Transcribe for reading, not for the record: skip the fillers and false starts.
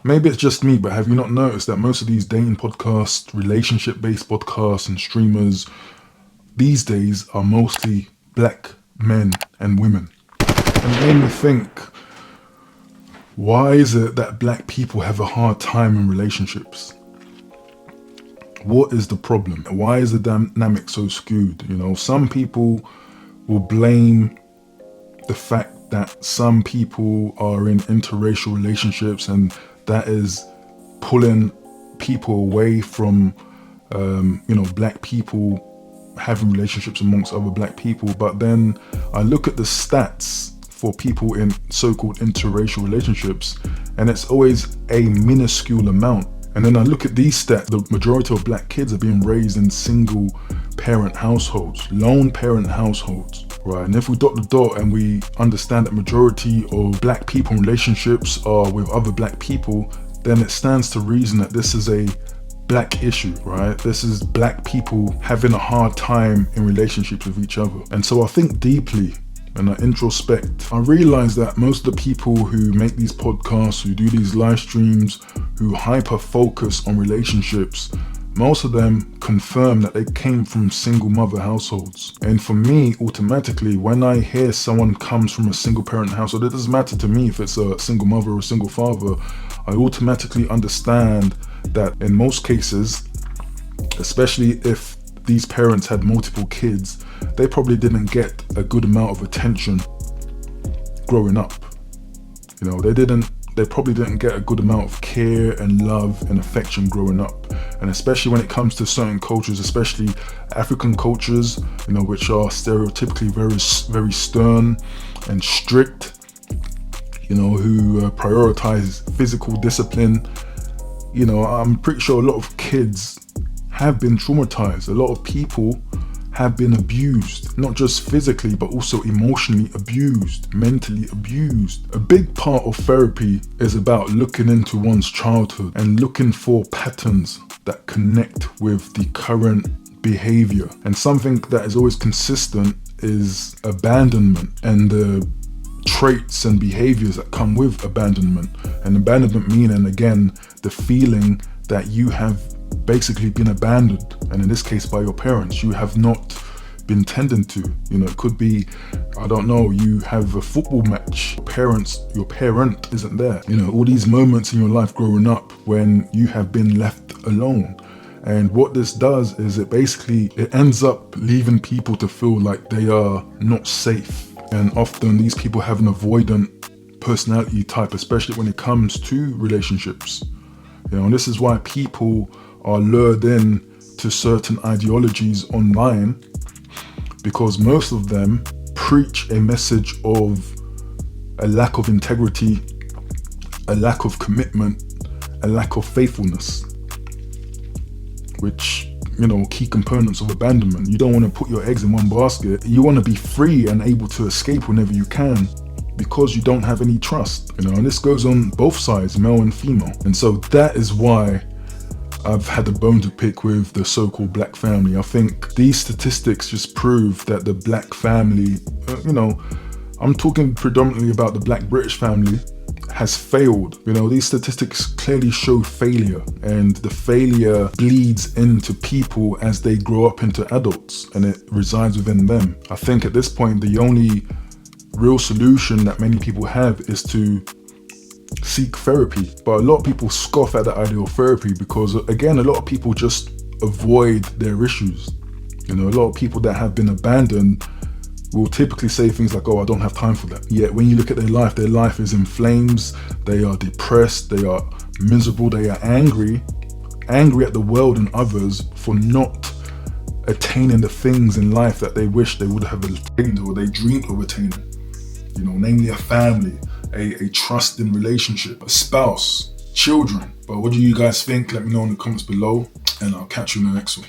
maybe it's just me, but have you not noticed that most of these dating podcasts, relationship-based podcasts and streamers these days are mostly black men and women? And it made me think, why is it that black people have a hard time in relationships? What is the problem? Why is the dynamic so skewed? Some people will blame the fact that some people are in interracial relationships and that is pulling people away from, black people having relationships amongst other black people. But then I look at the stats for people in so-called interracial relationships, and it's always a minuscule amount. And then I look at these stats, the majority of black kids are being raised in single parent households, lone parent households, right? And if we dot the dot and we understand that majority of black people in relationships are with other black people, then it stands to reason that this is a black issue, right? This is black people having a hard time in relationships with each other. And so I think deeply and I introspect. I realize that most of the people who make these podcasts, who do these live streams, who hyper focus on relationships, most of them confirm that they came from single mother households. And for me, automatically, when I hear someone comes from a single parent household, it doesn't matter to me if it's a single mother or a single father, I automatically understand that in most cases, especially if these parents had multiple kids, they probably didn't get a good amount of attention growing up. They probably didn't get a good amount of care and love and affection growing up. And especially when it comes to certain cultures, especially African cultures, which are stereotypically very, very stern and strict, who prioritize physical discipline. I'm pretty sure a lot of kids have been traumatized. A lot of people have been abused, not just physically, but also emotionally abused, mentally abused. A big part of therapy is about looking into one's childhood and looking for patterns that connect with the current behavior. And something that is always consistent is abandonment and the traits and behaviors that come with abandonment. And abandonment meaning, again, the feeling that you have basically been abandoned, and in this case by your parents. You have not been tended to. It could be, I don't know, you have a football match, your parent isn't there. All these moments in your life growing up when you have been left alone. And what this does is it ends up leaving people to feel like they are not safe. And often these people have an avoidant personality type, especially when it comes to relationships. And this is why people are lured in to certain ideologies online, because most of them preach a message of a lack of integrity, a lack of commitment, a lack of faithfulness, which, key components of abandonment. You don't want to put your eggs in one basket. You want to be free and able to escape whenever you can, because you don't have any trust, and this goes on both sides, male and female. And so that is why I've had a bone to pick with the so-called black family. I think these statistics just prove that the black family, I'm talking predominantly about the black British family, has failed. These statistics clearly show failure, and the failure bleeds into people as they grow up into adults, and it resides within them. I think at this point, the only real solution that many people have is to seek therapy. But a lot of people scoff at the idea of therapy because, again, a lot of people just avoid their issues. A lot of people that have been abandoned will typically say things like, oh, I don't have time for that. Yet when you look at their life is in flames. They are depressed, they are miserable, they are angry at the world and others for not attaining the things in life that they wish they would have attained or they dreamed of attaining. Namely a family, a trusting relationship, a spouse, children. But what do you guys think? Let me know in the comments below, and I'll catch you in the next one.